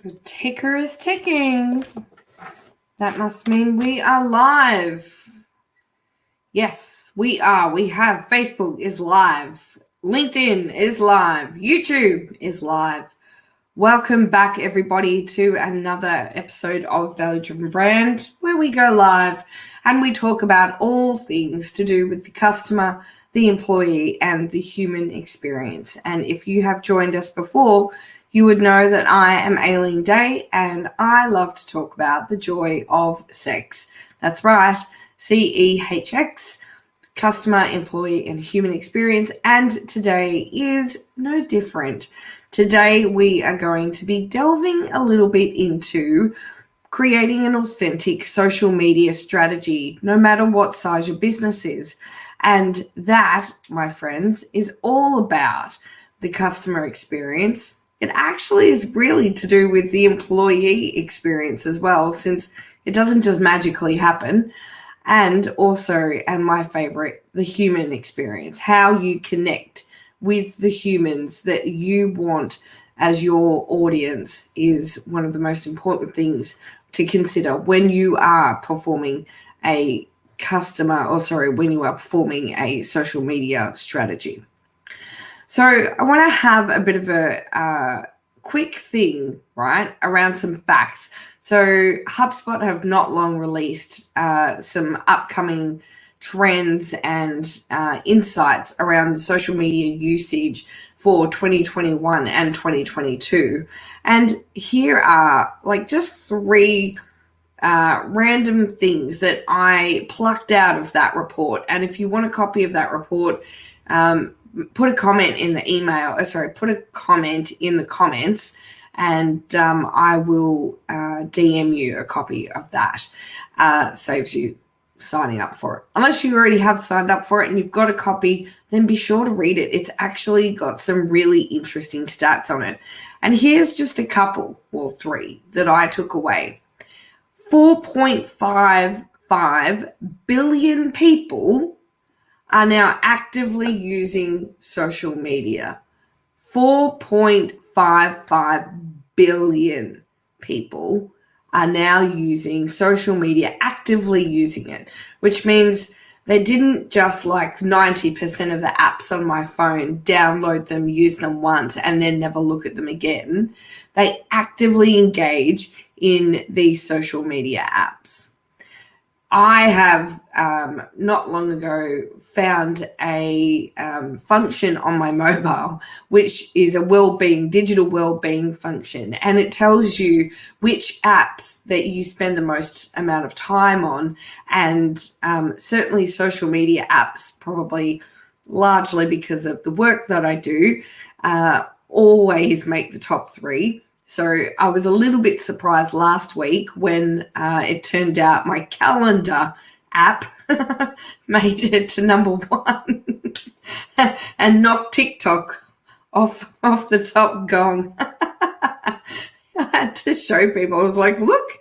The ticker is ticking. That must mean we are live. Yes, we are. We have Facebook is live. LinkedIn is live. YouTube is live. Welcome back, everybody, to another episode of Value Driven Brand, where we go live and we talk about all things to do with the customer, the employee, and the human experience. And if you have joined us before, you would know that I am Aileen Day and I love to talk about the joy of sex. That's right, CEHX, customer, employee, and human experience. And today is no different. Today we are going to be delving a little bit into creating an authentic social media strategy, no matter what size your business is. And that, my friends, is all about the customer experience. It actually is really to do with the employee experience as well, since it doesn't just magically happen. And also, and my favorite, the human experience, how you connect with the humans that you want as your audience is one of the most important things to consider when you are performing when you are performing a social media strategy. So I want to have a bit of a quick thing, right, around some facts. So HubSpot have not long released some upcoming trends and insights around the social media usage for 2021 and 2022. And here are just three random things that I plucked out of that report. And if you want a copy of that report, put a comment in the put a comment in the comments, and I will DM you a copy of that. Saves you signing up for it. Unless you already have signed up for it and you've got a copy, then be sure to read it. It's actually got some really interesting stats on it. And here's just a couple, or three, that I took away. 4.55 billion people are now actively using social media. 4.55 billion people are now using social media, actively using it, which means they didn't just 90% of the apps on my phone download them, use them once, and then never look at them again. They actively engage in these social media apps. I have not long ago found a function on my mobile, which is a digital well-being function, and it tells you which apps that you spend the most amount of time on, and certainly social media apps, probably largely because of the work that I do, always make the top three. So I was a little bit surprised last week when it turned out my calendar app made it to number one and knocked TikTok off the top gong. I had to show people. I was like, look,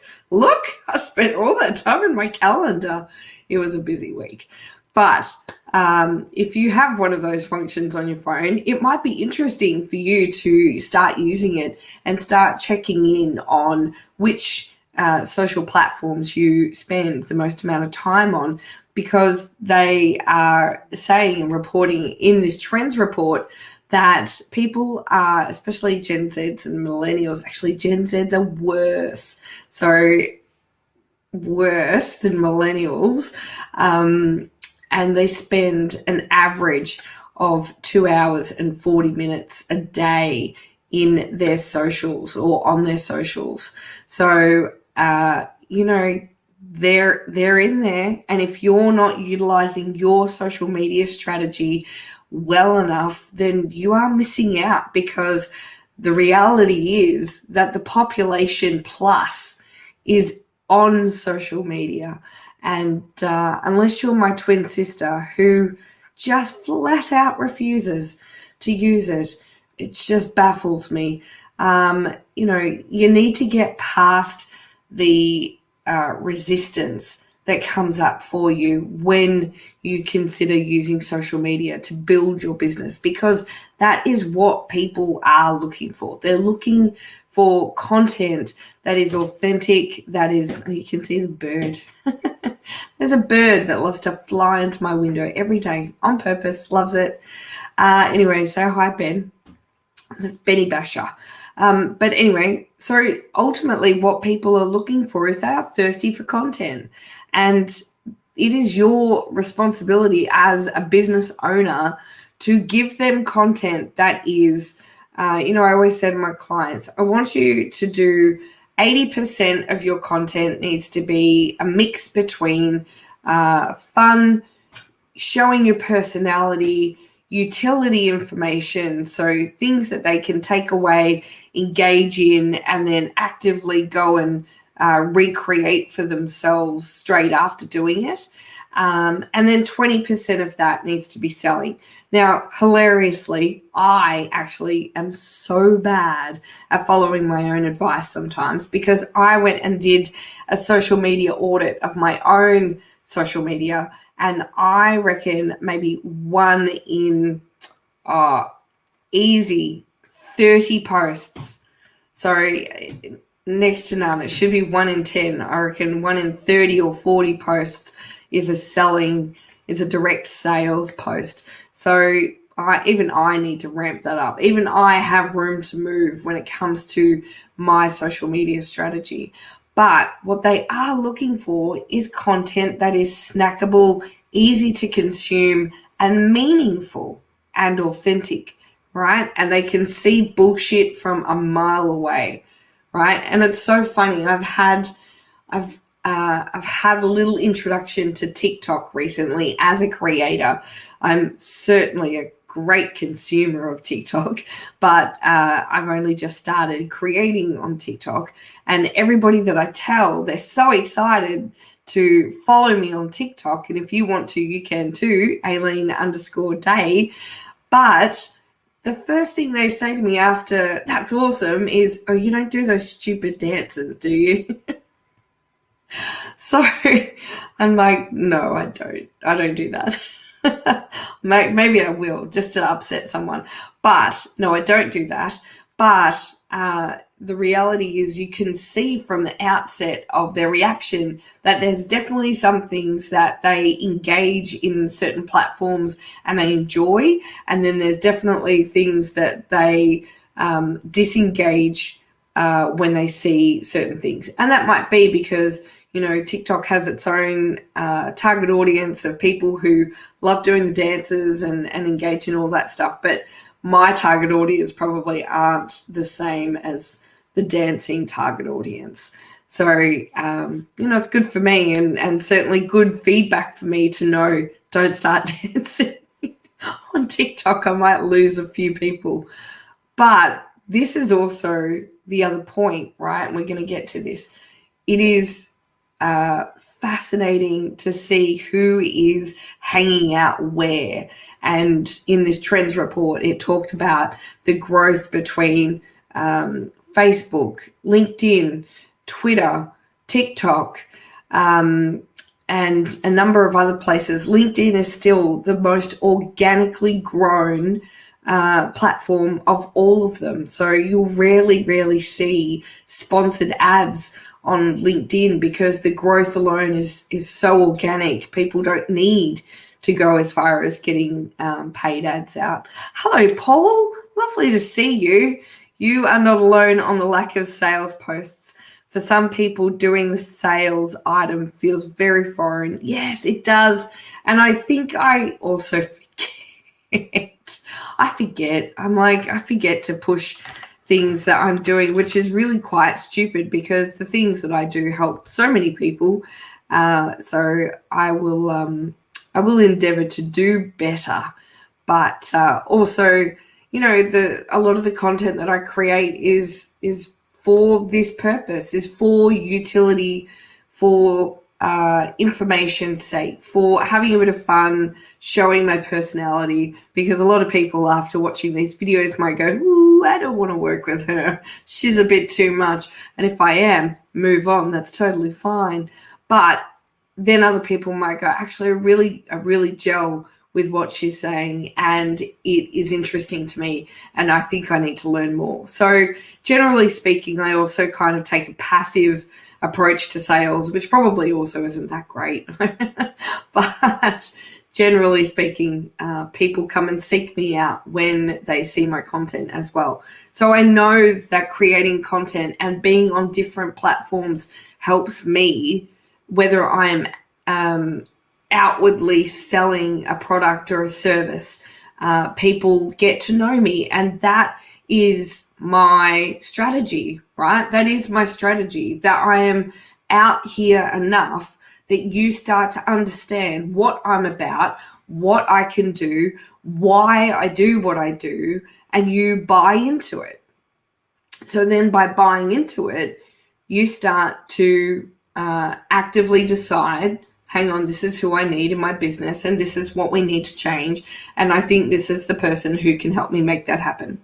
I spent all that time in my calendar. It was a busy week. But if you have one of those functions on your phone, it might be interesting for you to start using it and start checking in on which social platforms you spend the most amount of time on, because they are saying and reporting in this trends report that people are, especially Gen Zs and millennials, actually Gen Zs are worse. So worse than millennials. And they spend an average of 2 hours and 40 minutes a day in their socials or on their socials. So, they're in there. And if you're not utilizing your social media strategy well enough, then you are missing out, because the reality is that the population plus is on social media. And unless you're my twin sister, who just flat out refuses to use it, it just baffles me. You need to get past the resistance that comes up for you when you consider using social media to build your business, because that is what people are looking for. They're looking for content that is authentic, that is, you can see the bird. There's a bird that loves to fly into my window every day on purpose, loves it. Anyway, so hi, Ben. That's Benny Basher. But anyway, so ultimately what people are looking for is they are thirsty for content. And it is your responsibility as a business owner to give them content that is, I always say to my clients, I want you to do 80% of your content needs to be a mix between fun, showing your personality, utility information, so things that they can take away, engage in, and then actively go and recreate for themselves straight after doing it. And then 20% of that needs to be selling. Now, hilariously, I actually am so bad at following my own advice sometimes, because I went and did a social media audit of my own social media, and I reckon maybe one in easy 30 posts. Sorry, next to none. It should be 1 in 10. I reckon 1 in 30 or 40 posts is a direct sales post. So even I need to ramp that up. Even I have room to move when it comes to my social media strategy. But what they are looking for is content that is snackable, easy to consume, and meaningful and authentic, right? And they can see bullshit from a mile away, right? And it's so funny. I've had a little introduction to TikTok recently as a creator. I'm certainly a great consumer of TikTok, but I've only just started creating on TikTok, and everybody that I tell, they're so excited to follow me on TikTok. And if you want to, you can too, Aileen_Day. But the first thing they say to me after that's awesome is, oh, you don't do those stupid dances, do you? So I'm like, no, I don't do that. Maybe I will, just to upset someone. But no, I don't do that. But the reality is, you can see from the outset of their reaction that there's definitely some things that they engage in certain platforms and they enjoy. And then there's definitely things that they disengage when they see certain things. And that might be because, TikTok has its own target audience of people who love doing the dances and engage in all that stuff. But my target audience probably aren't the same as the dancing target audience. So, it's good for me and certainly good feedback for me to know, don't start dancing on TikTok. I might lose a few people. But this is also the other point, right? And we're going to get to this. It is fascinating to see who is hanging out where. And in this trends report, it talked about the growth between Facebook, LinkedIn, Twitter, TikTok, and a number of other places. LinkedIn is still the most organically grown platform of all of them. So you'll rarely see sponsored ads on LinkedIn, because the growth alone is so organic. People don't need to go as far as getting paid ads out. Hello, Paul. Lovely to see you. You are not alone on the lack of sales posts. For some people, doing the sales item feels very foreign. Yes, it does. And I think I also forget. I forget to push things that I'm doing, which is really quite stupid, because the things that I do help so many people. So I will endeavor to do better. But also, a lot of the content that I create is for this purpose, is for utility, for information's sake, for having a bit of fun, showing my personality, because a lot of people after watching these videos might go, ooh, I don't want to work with her. She's a bit too much. And if I am, move on. That's totally fine. But then other people might go, actually, I really gel with what she's saying, and it is interesting to me, and I think I need to learn more. So generally speaking, I also kind of take a passive approach to sales, which probably also isn't that great. But generally speaking, people come and seek me out when they see my content as well. So I know that creating content and being on different platforms helps me, whether I'm outwardly selling a product or a service. People get to know me, and that is my strategy, right? That is my strategy, that I am out here enough that you start to understand what I'm about, what I can do, why I do what I do, and you buy into it. So then by buying into it, you start to actively decide, hang on, this is who I need in my business, and this is what we need to change. And I think this is the person who can help me make that happen,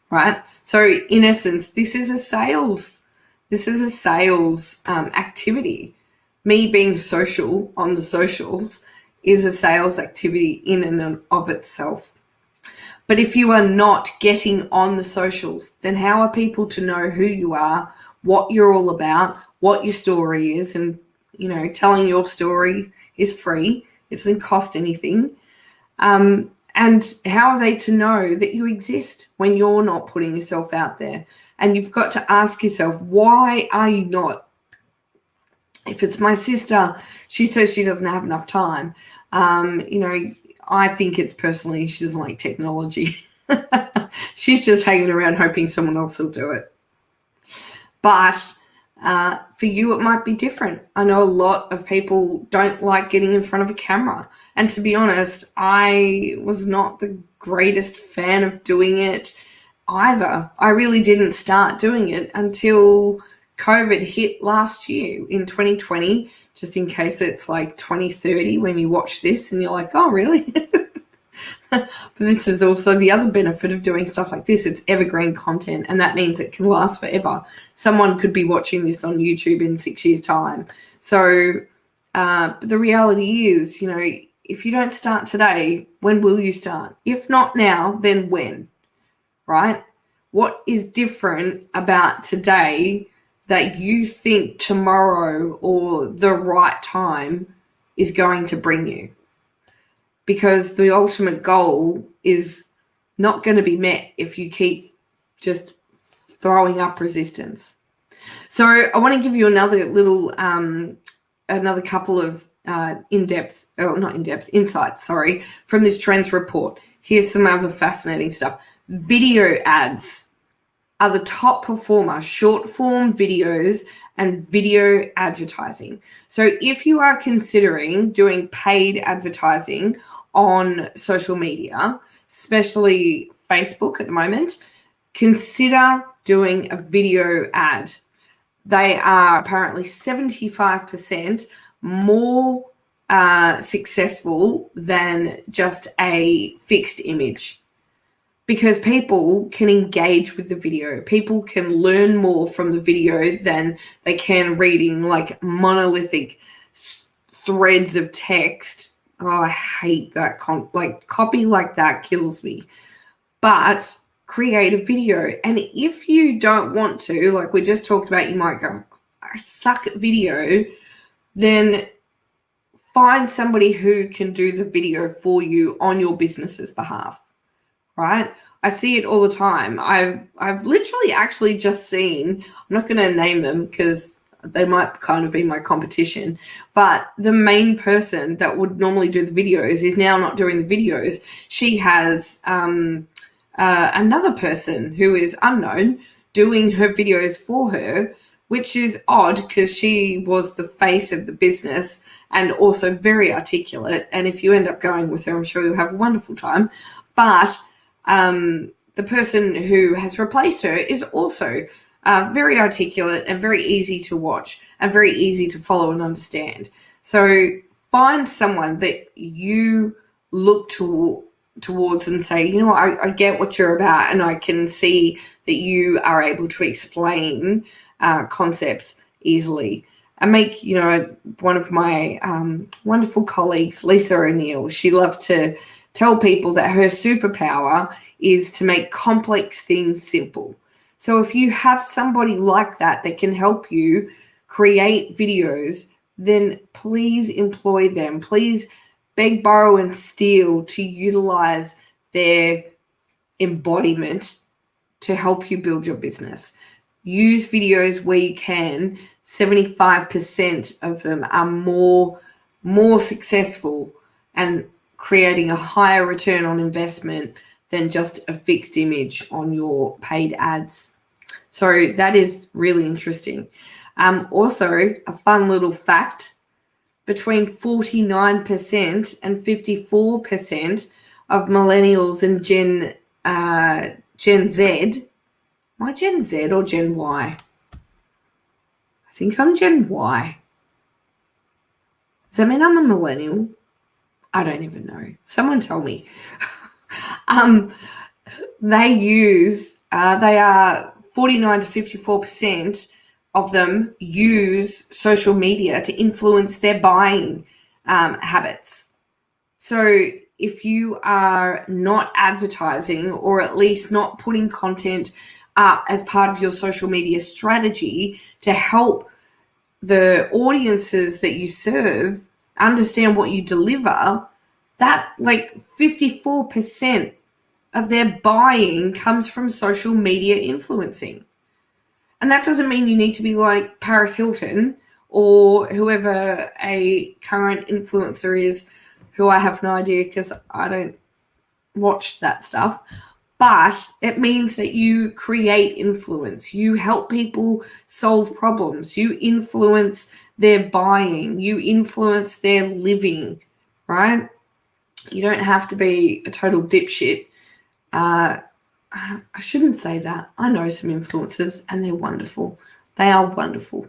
right? So in essence, this is a sales activity. Me being social on the socials is a sales activity in and of itself. But if you are not getting on the socials, then how are people to know who you are, what you're all about, what your story is? And telling your story is free. It doesn't cost anything. And how are they to know that you exist when you're not putting yourself out there? And you've got to ask yourself, why are you not? If it's my sister, she says she doesn't have enough time. I think it's personally she doesn't like technology. She's just hanging around hoping someone else will do it. But for you, it might be different. I know a lot of people don't like getting in front of a camera. And to be honest, I was not the greatest fan of doing it either. I really didn't start doing it until COVID hit last year in 2020, just in case it's like 2030 when you watch this and you're like, oh, really? But this is also the other benefit of doing stuff like this. It's evergreen content, and that means it can last forever. Someone could be watching this on YouTube in 6 years' time. So but the reality is, if you don't start today, when will you start? If not now, then when, right? What is different about today that you think tomorrow or the right time is going to bring you? Because the ultimate goal is not going to be met if you keep just throwing up resistance. So I want to give you another little, another couple of insights, from this trends report. Here's some other fascinating stuff. Video ads are the top performer, short form videos and video advertising. So if you are considering doing paid advertising on social media, especially Facebook at the moment, consider doing a video ad. They are apparently 75% more successful than just a fixed image, because people can engage with the video. People can learn more from the video than they can reading like monolithic threads of text. Oh, I hate that. Copy like that kills me. But create a video. And if you don't want to, like we just talked about, you might go, I suck at video, then find somebody who can do the video for you on your business's behalf, right? I see it all the time. I've literally actually just seen, I'm not going to name them because they might kind of be my competition, but the main person that would normally do the videos is now not doing the videos. She has another person who is unknown doing her videos for her, which is odd because she was the face of the business and also very articulate. And if you end up going with her, I'm sure you'll have a wonderful time. But the person who has replaced her is also very articulate and very easy to watch and very easy to follow and understand. So find someone that you look towards and say, you know what, I get what you're about, and I can see that you are able to explain concepts easily. I make, one of my wonderful colleagues, Lisa O'Neill, she loves to tell people that her superpower is to make complex things simple. So if you have somebody like that can help you create videos, then please employ them. Please beg, borrow, and steal to utilize their embodiment to help you build your business. Use videos where you can. 75% of them are more successful and creating a higher return on investment than just a fixed image on your paid ads. So that is really interesting. Also, a fun little fact, between 49% and 54% of millennials and Gen Z, am I Gen Z or Gen Y? I think I'm Gen Y. Does that mean I'm a millennial? I don't even know. Someone tell me. They are 49 to 54% of them use social media to influence their buying habits. So if you are not advertising, or at least not putting content up as part of your social media strategy to help the audiences that you serve understand what you deliver, that 54% of their buying comes from social media influencing. And that doesn't mean you need to be like Paris Hilton or whoever a current influencer is, who I have no idea because I don't watch that stuff. But it means that you create influence. You help people solve problems. You influence their buying. You influence their living, right? You don't have to be a total dipshit. I shouldn't say that. I know some influencers and they're wonderful. They are wonderful.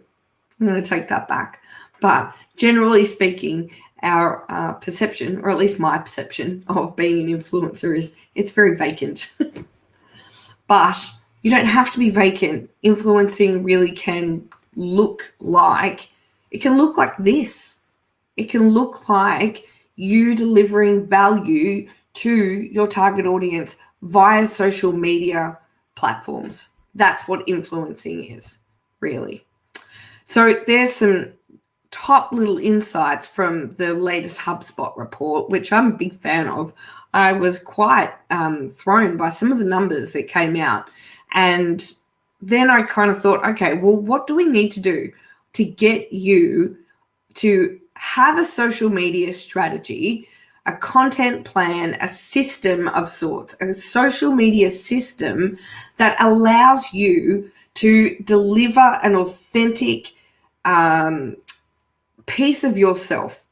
I'm going to take that back. But generally speaking, our perception, or at least my perception of being an influencer, is it's very vacant. But you don't have to be vacant. Influencing really can look like this. It can look like you delivering value to your target audience via social media platforms. That's what influencing is, really. So there's some top little insights from the latest HubSpot report, which I'm a big fan of. I was quite thrown by some of the numbers that came out. And then I kind of thought, okay, well, what do we need to do to get you to have a social media strategy, a content plan, a system of sorts, a social media system that allows you to deliver an authentic piece of yourself.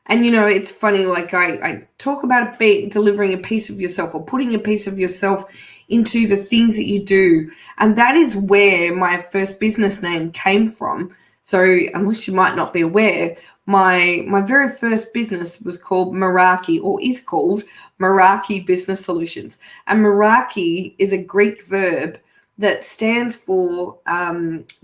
And, it's funny, I talk about delivering a piece of yourself, or putting a piece of yourself into the things that you do. And that is where my first business name came from. So unless you might not be aware, my very first business was called Meraki, or is called Meraki Business Solutions. And Meraki is a Greek verb that stands for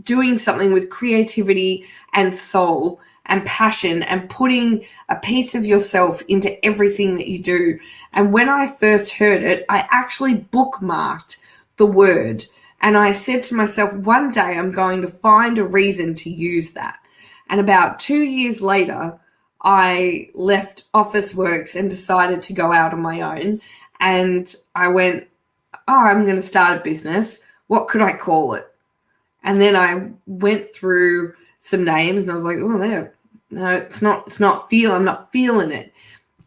doing something with creativity and soul and passion, and putting a piece of yourself into everything that you do. And when I first heard it, I actually bookmarked the word. And I said to myself, one day I'm going to find a reason to use that. And about 2 years later, I left Officeworks and decided to go out on my own. And I went, I'm going to start a business. What could I call it? And then I went through some names and I was like, I'm not feeling it.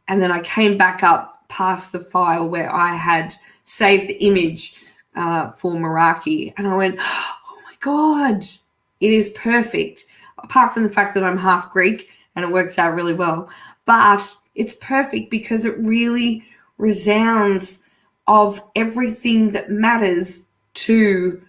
And then I came back up past the file where I had saved the image for Meraki. And I went, oh my God, it is perfect. Apart from the fact that I'm half Greek and it works out really well. But it's perfect because it really resounds of everything that matters to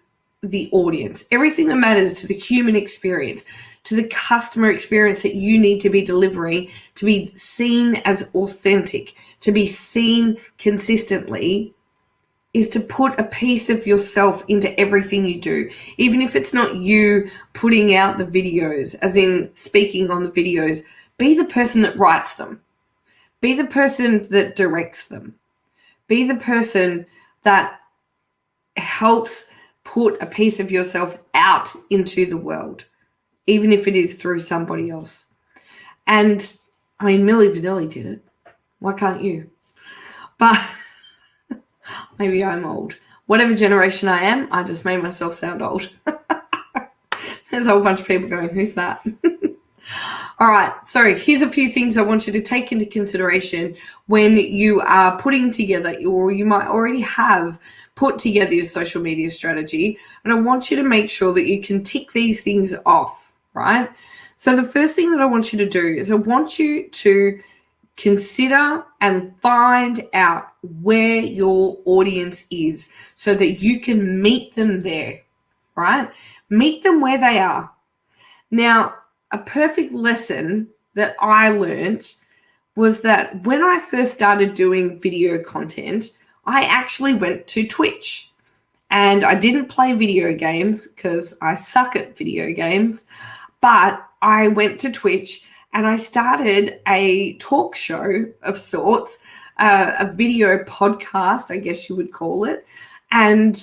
the audience, everything that matters to the human experience, to the customer experience that you need to be delivering, to be seen as authentic, to be seen consistently, is to put a piece of yourself into everything you do. Even if it's not you putting out the videos, as in speaking on the videos, be the person that writes them. Be the person that directs them. Be the person that helps put a piece of yourself out into the world, even if it is through somebody else. And I mean, Milli Vanilli did it. Why can't you? But maybe I'm old. Whatever generation I am, I just made myself sound old. There's a whole bunch of people going, who's that? All right, so here's a few things I want you to take into consideration when you are putting together, or you might already have put together your social media strategy. And I want you to make sure that you can tick these things off, right? So the first thing that I want you to do is I want you to consider and find out where your audience is so that you can meet them there, right? Meet them where they are. Now, a perfect lesson that I learned was that when I first started doing video content, I actually went to Twitch. And I didn't play video games because I suck at video games, but I went to Twitch and I started a talk show of sorts, a video podcast, I guess you would call it. And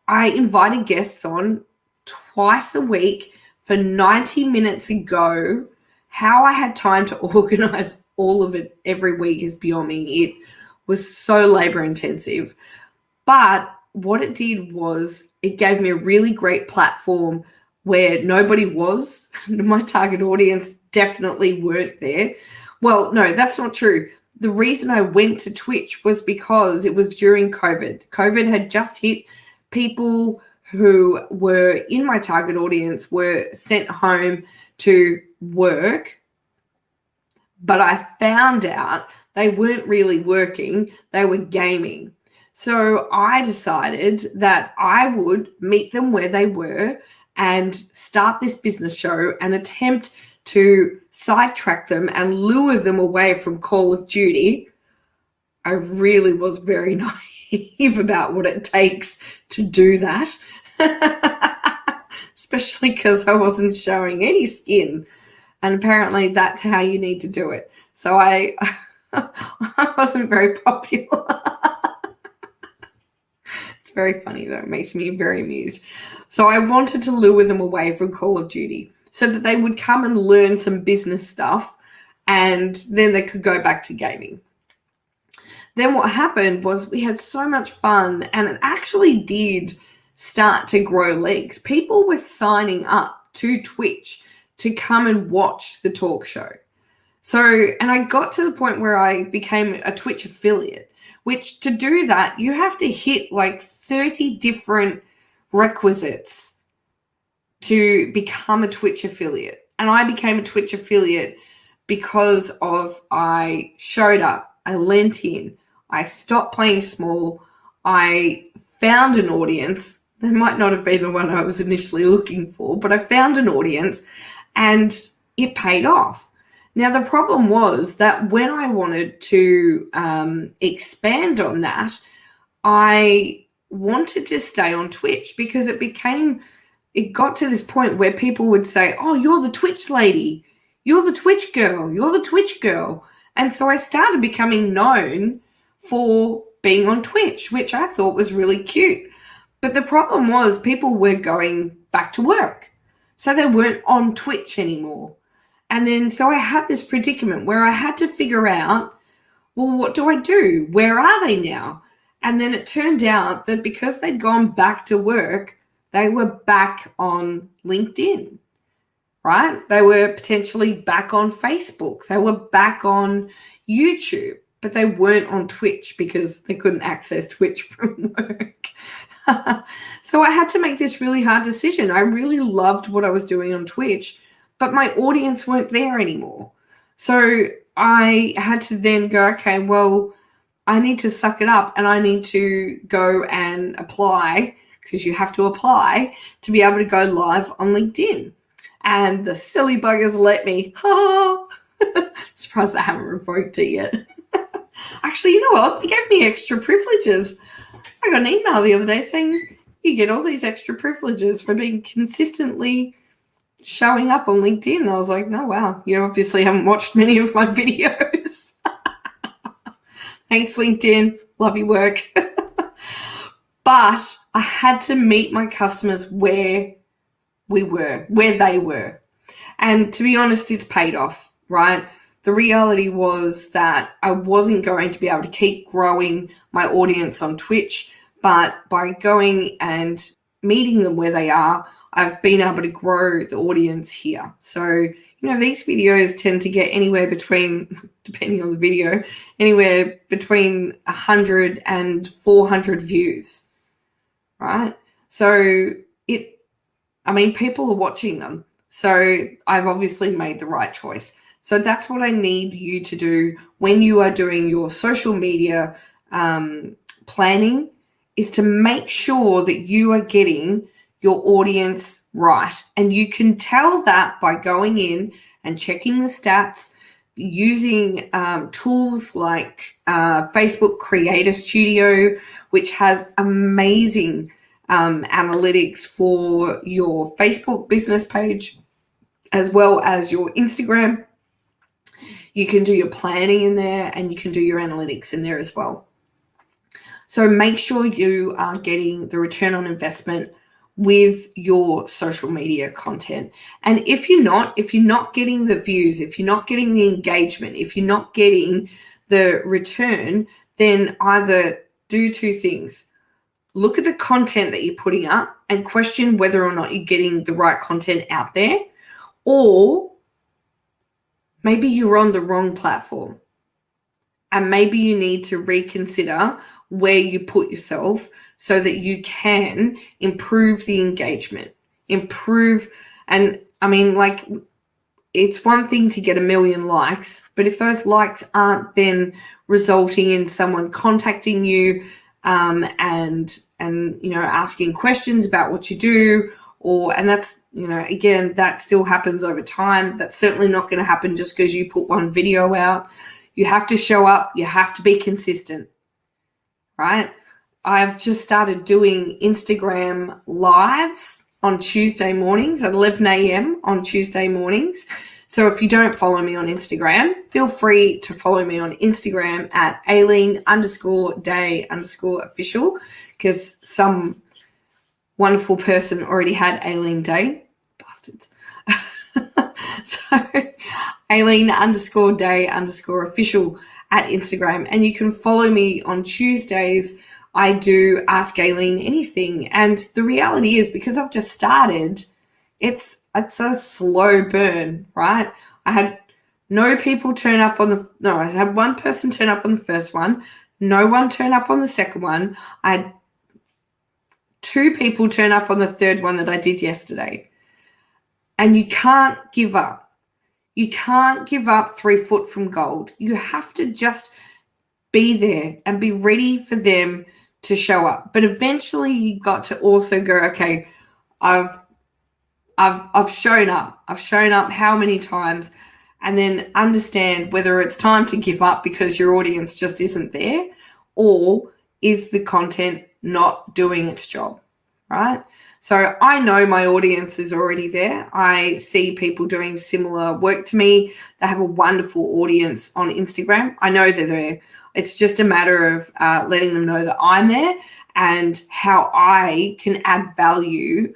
I invited guests on twice a week for 90 minutes ago. How I had time to organize all of it every week is beyond me. It was so labor intensive. But what it did was it gave me a really great platform where nobody was. My target audience definitely weren't there. Well, no, that's not true. The reason I went to Twitch was because it was during COVID. COVID had just hit. People who were in my target audience were sent home to work, but I found out they weren't really working, they were gaming. So I decided that I would meet them where they were and start this business show and attempt to sidetrack them and lure them away from Call of Duty. I really was very naive about what it takes to do that, especially because I wasn't showing any skin. And apparently that's how you need to do it. So I wasn't very popular. It's very funny though. It makes me very amused. So I wanted to lure them away from Call of Duty so that they would come and learn some business stuff and then they could go back to gaming. Then what happened was we had so much fun and it actually did start to grow legs. People were signing up to Twitch to come and watch the talk show. So, and I got to the point where I became a Twitch affiliate, which to do that, you have to hit like 30 different requisites to become a Twitch affiliate. And I became a Twitch affiliate because of I showed up, I lent in, I stopped playing small, I found an audience. They might not have been the one I was initially looking for, but I found an audience and it paid off. Now, the problem was that when I wanted to expand on that, I wanted to stay on Twitch because it got to this point where people would say, oh, you're the Twitch lady, you're the Twitch girl, you're the Twitch girl. And so I started becoming known for being on Twitch, which I thought was really cute. But the problem was people were going back to work. So they weren't on Twitch anymore. And then so I had this predicament where I had to figure out, well, what do I do? Where are they now? And then it turned out that because they'd gone back to work, they were back on LinkedIn, right? They were potentially back on Facebook. They were back on YouTube, but they weren't on Twitch because they couldn't access Twitch from work. So I had to make this really hard decision. I really loved what I was doing on Twitch, but my audience weren't there anymore. So I had to then go, okay, well, I need to suck it up and I need to go and apply, because you have to apply to be able to go live on LinkedIn. And the silly buggers let me. Surprised they haven't revoked it yet. Actually, you know what? They gave me extra privileges. I got an email the other day saying you get all these extra privileges for being consistently showing up on LinkedIn. I was like, no, wow, you obviously haven't watched many of my videos. Thanks, LinkedIn. Love your work. But I had to meet my customers where they were. And to be honest, it's paid off, right? The reality was that I wasn't going to be able to keep growing my audience on Twitch, but by going and meeting them where they are, I've been able to grow the audience here. So, these videos tend to get anywhere between, depending on the video, anywhere between 100 and 400 views, right? So people are watching them. So I've obviously made the right choice. So that's what I need you to do when you are doing your social media planning, is to make sure that you are getting your audience right. And you can tell that by going in and checking the stats, using tools like Facebook Creator Studio, which has amazing analytics for your Facebook business page as well as your Instagram. You can do your planning in there, and you can do your analytics in there as well. So make sure you are getting the return on investment with your social media content. And if you're not getting the views, if you're not getting the engagement, if you're not getting the return, then either do two things. Look at the content that you're putting up and question whether or not you're getting the right content out there, or maybe you're on the wrong platform and maybe you need to reconsider where you put yourself so that you can improve the engagement, it's one thing to get 1 million likes, but if those likes aren't then resulting in someone contacting you and asking questions about what you do, and that's, again, that still happens over time. That's certainly not going to happen just because you put one video out. You have to show up. You have to be consistent, right? I've just started doing Instagram lives on Tuesday mornings at 11 a.m. on Tuesday mornings. So if you don't follow me on Instagram, feel free to follow me on Instagram at Aileen_day_official, because some wonderful person already had Aileen Day. Bastards. So Aileen_day_official at Instagram. And you can follow me on Tuesdays. I do Ask Aileen Anything. And the reality is, because I've just started, it's a slow burn, right? I had no people turn up I had one person turn up on the first one. No one turn up on the second one. I had 2 people turn up on the third one that I did yesterday. And you can't give up. You can't give up 3 foot from gold. You have to just be there and be ready for them to show up. But eventually you got to also go, okay, I've shown up. I've shown up how many times, and then understand whether it's time to give up because your audience just isn't there, or is the content not doing its job, right? So I know my audience is already there. I see people doing similar work to me. They have a wonderful audience on Instagram. I know they're there. It's just a matter of letting them know that I'm there and how I can add value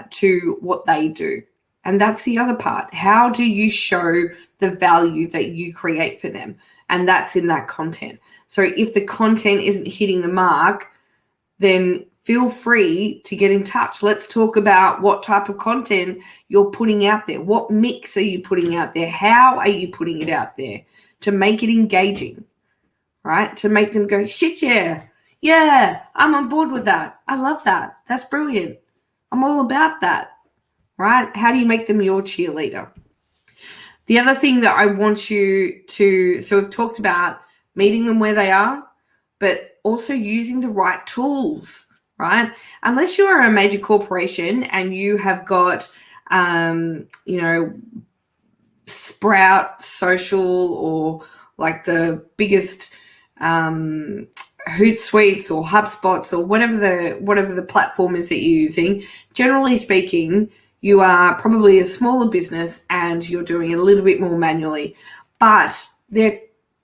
to what they do. And that's the other part. How do you show the value that you create for them? And that's in that content. So if the content isn't hitting the mark, then feel free to get in touch. Let's talk about what type of content you're putting out there. What mix are you putting out there? How are you putting it out there to make it engaging, right? To make them go, shit, yeah, I'm on board with that. I love that. That's brilliant. I'm all about that, right? How do you make them your cheerleader? The other thing that I want you to, so we've talked about meeting them where they are, but also using the right tools, right? Unless you are a major corporation and you have got, Sprout Social, or like the biggest Hootsuite or HubSpots or whatever the platform is that you're using, generally speaking, you are probably a smaller business and you're doing it a little bit more manually. But there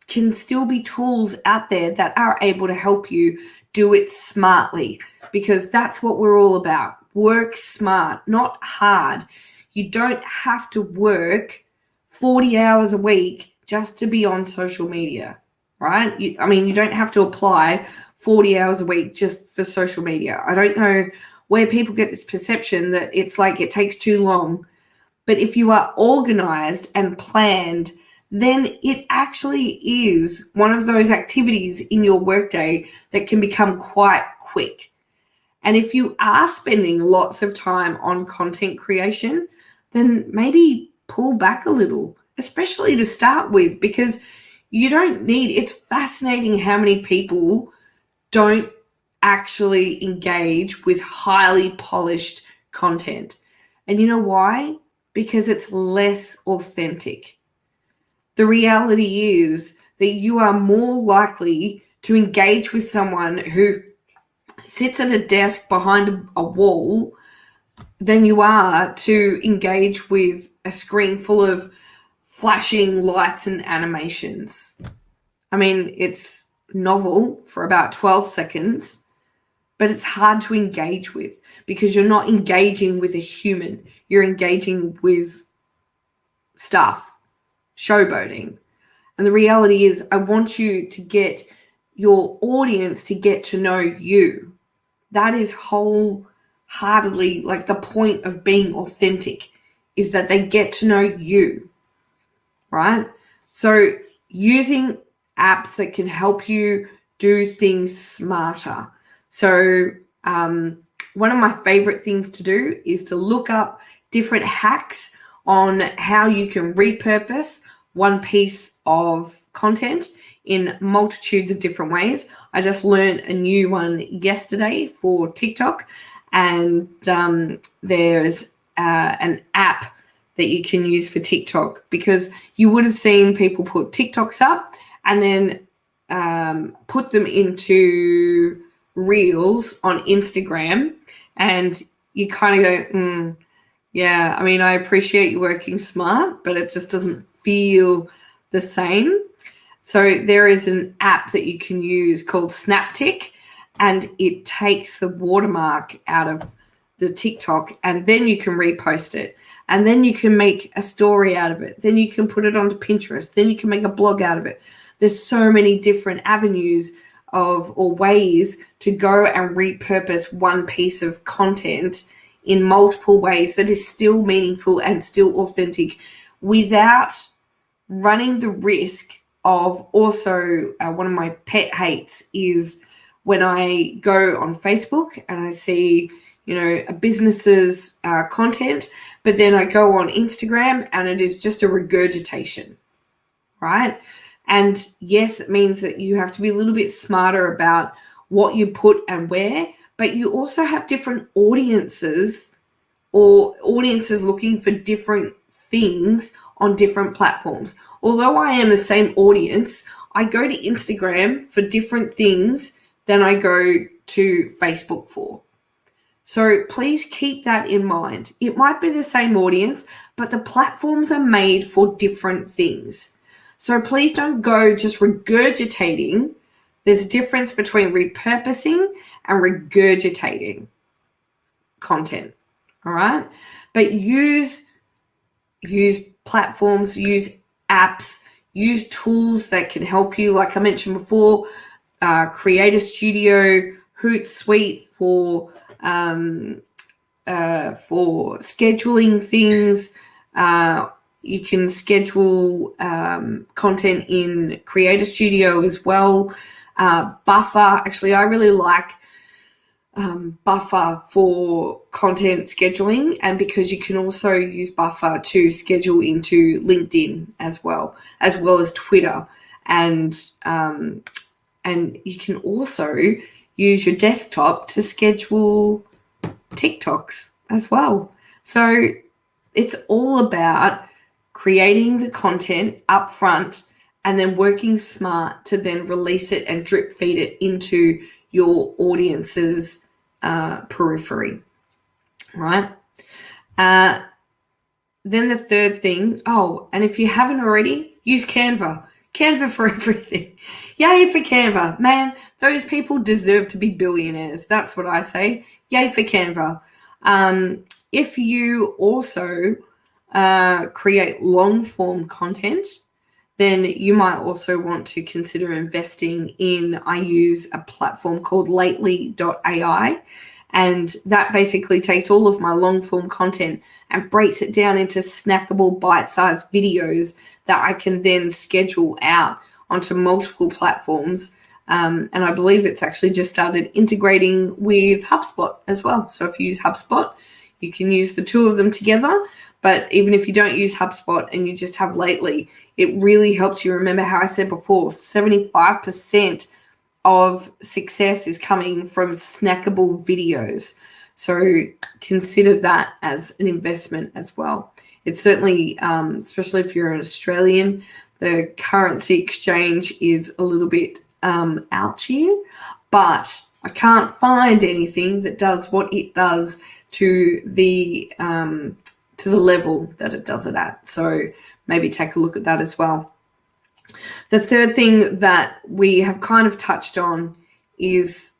can still be tools out there that are able to help you do it smartly, because that's what we're all about. Work smart, not hard. You don't have to work 40 hours a week just to be on social media, right? You don't have to apply 40 hours a week just for social media. I don't know where people get this perception that it's like it takes too long. But if you are organized and planned, then it actually is one of those activities in your workday that can become quite quick. And if you are spending lots of time on content creation, then maybe pull back a little, especially to start with, because you don't need, it's fascinating how many people don't actually engage with highly polished content. And you know why? Because it's less authentic. The reality is that you are more likely to engage with someone who sits at a desk behind a wall than you are to engage with a screen full of flashing lights and animations. I mean, it's novel for about 12 seconds, but it's hard to engage with because you're not engaging with a human. You're engaging with stuff, showboating. And the reality is, I want you to get your audience to get to know you. That is wholeheartedly like the point of being authentic, is that they get to know you, right? So using apps that can help you do things smarter. So one of my favorite things to do is to look up different hacks on how you can repurpose one piece of content in multitudes of different ways. I just learned a new one yesterday for TikTok, and there's an app that you can use for TikTok, because you would have seen people put TikToks up and then put them into Reels on Instagram, and you kind of go, yeah, I mean, I appreciate you working smart, but it just doesn't feel the same. So there is an app that you can use called Snaptic, and it takes the watermark out of the TikTok, and then you can repost it, and then you can make a story out of it. Then you can put it onto Pinterest. Then you can make a blog out of it. There's so many different avenues or ways to go and repurpose one piece of content in multiple ways that is still meaningful and still authentic, without running the risk of also one of my pet hates is when I go on Facebook and I see, a business's content, but then I go on Instagram and it is just a regurgitation, right? And yes, it means that you have to be a little bit smarter about what you put and where, but you also have different audiences, or audiences looking for different things on different platforms. Although I am the same audience, I go to Instagram for different things than I go to Facebook for. So please keep that in mind. It might be the same audience, but the platforms are made for different things. So please don't go just regurgitating. There's a difference between repurposing and regurgitating content, all right? But use platforms, use apps, use tools that can help you. Like I mentioned before, Creator Studio, Hootsuite for scheduling things. You can schedule content in Creator Studio as well. Buffer, actually, I really like Buffer for content scheduling, and because you can also use Buffer to schedule into LinkedIn as well as Twitter, and you can also use your desktop to schedule TikToks as well. So it's all about creating the content up front and then working smart to then release it and drip feed it into your audience's periphery, right? Then the third thing, and if you haven't already, use Canva. Canva for everything. Yay for Canva. Man, those people deserve to be billionaires. That's what I say. Yay for Canva. If you also create long-form content, then you might also want to consider investing in, I use a platform called lately.ai, and that basically takes all of my long-form content and breaks it down into snackable bite-sized videos that I can then schedule out onto multiple platforms. And I believe it's actually just started integrating with HubSpot as well. So if you use HubSpot, you can use the two of them together. But even if you don't use HubSpot and you just have Lately, it really helps you remember how I said before, 75% of success is coming from snackable videos. So consider that as an investment as well. It's certainly, especially if you're an Australian, the currency exchange is a little bit out here, but I can't find anything that does what it does to the level that it does it at. So maybe take a look at that as well. The third thing that we have kind of touched on is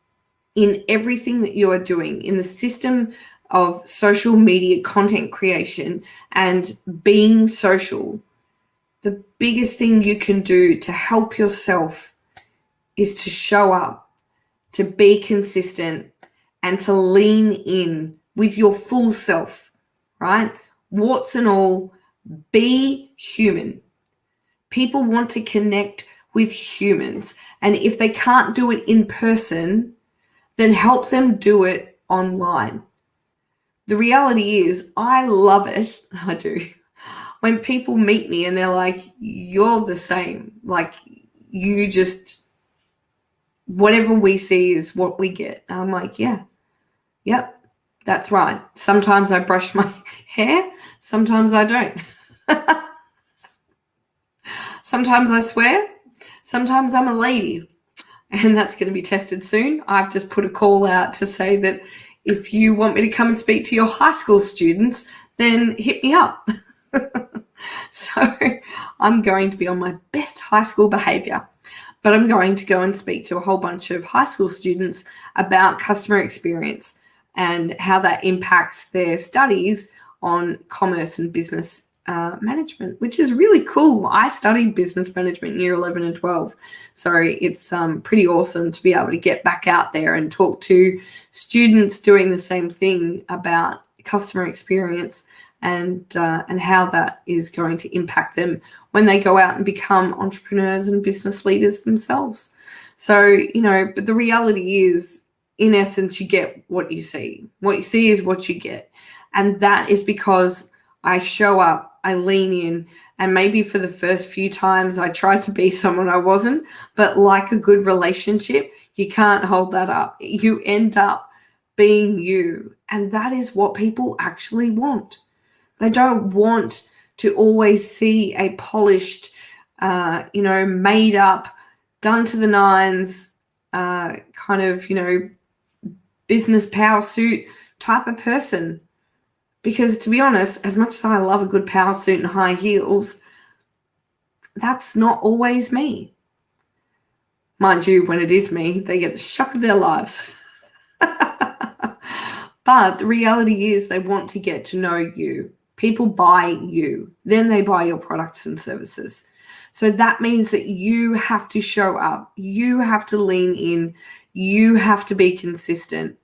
in everything that you are doing in the system of social media content creation and being social, the biggest thing you can do to help yourself is to show up, to be consistent, and to lean in with your full self, right? Warts and all, be human. People want to connect with humans. And if they can't do it in person, then help them do it online. The reality is, I love it. I do. When people meet me and they're like, you're the same. Like, you just, whatever we see is what we get. And I'm like, yep, that's right. Sometimes I brush my hair. Sometimes I don't. Sometimes I swear. Sometimes I'm a lady. And that's going to be tested soon. I've just put a call out to say that if you want me to come and speak to your high school students, then hit me up. So I'm going to be on my best high school behavior, but I'm going to go and speak to a whole bunch of high school students about customer experience and how that impacts their studies on commerce and business management, which is really cool. I studied business management in year 11 and 12. So it's pretty awesome to be able to get back out there and talk to students doing the same thing about customer experience and how that is going to impact them when they go out and become entrepreneurs and business leaders themselves. So, but the reality is, in essence, you get what you see. What you see is what you get. And that is because I show up, I lean in, and maybe for the first few times I tried to be someone I wasn't, but like a good relationship, you can't hold that up. You end up being you, and that is what people actually want. They don't want to always see a polished, made up, done to the nines, kind of, business power suit type of person. Because to be honest, as much as I love a good power suit and high heels, that's not always me. Mind you, when it is me, they get the shock of their lives. But the reality is they want to get to know you. People buy you. Then they buy your products and services. So that means that you have to show up. You have to lean in. You have to be consistent.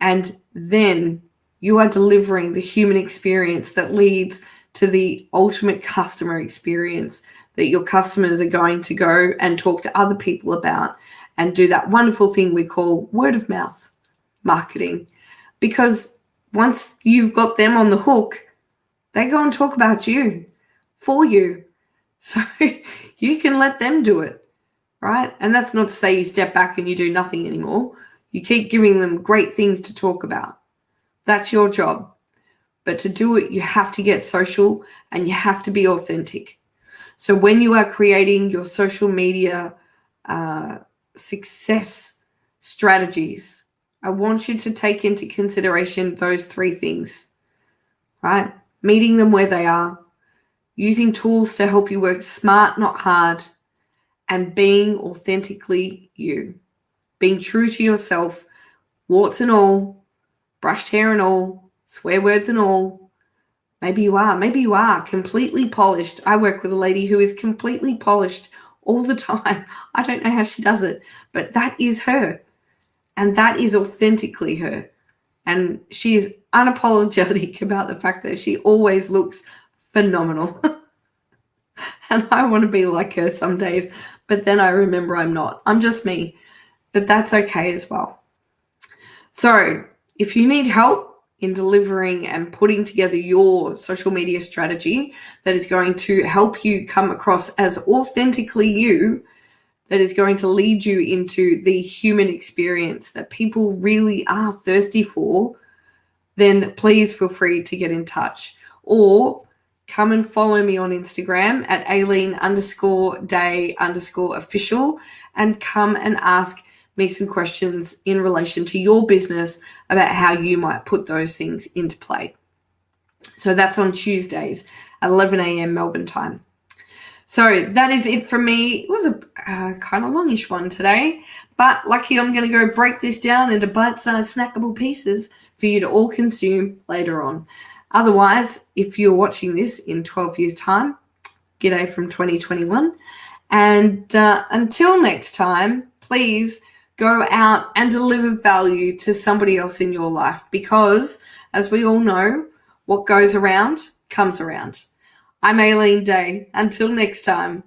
And then you are delivering the human experience that leads to the ultimate customer experience that your customers are going to go and talk to other people about and do that wonderful thing we call word of mouth marketing. Because once you've got them on the hook, they go and talk about you for you. So you can let them do it, right? And that's not to say you step back and you do nothing anymore. You keep giving them great things to talk about. That's your job. But to do it, you have to get social and you have to be authentic. So when you are creating your social media success strategies, I want you to take into consideration those 3 things, right? Meeting them where they are, using tools to help you work smart, not hard, and being authentically you. Being true to yourself, warts and all, brushed hair and all, swear words and all. Maybe you are completely polished. I work with a lady who is completely polished all the time. I don't know how she does it, but that is her. And that is authentically her. And she is unapologetic about the fact that she always looks phenomenal. And I want to be like her some days, but then I remember I'm not. I'm just me. But that's okay as well. So if you need help in delivering and putting together your social media strategy that is going to help you come across as authentically you, that is going to lead you into the human experience that people really are thirsty for, then please feel free to get in touch. Or come and follow me on Instagram at Aileen_day_official and come and ask me some questions in relation to your business about how you might put those things into play. So that's on Tuesdays at 11 a.m. Melbourne time. So that is it from me. It was a kind of longish one today, but lucky I'm going to go break this down into bite-sized snackable pieces for you to all consume later on. Otherwise, if you're watching this in 12 years' time, g'day from 2021. And until next time, please go out and deliver value to somebody else in your life, because, as we all know, what goes around comes around. I'm Aileen Day. Until next time.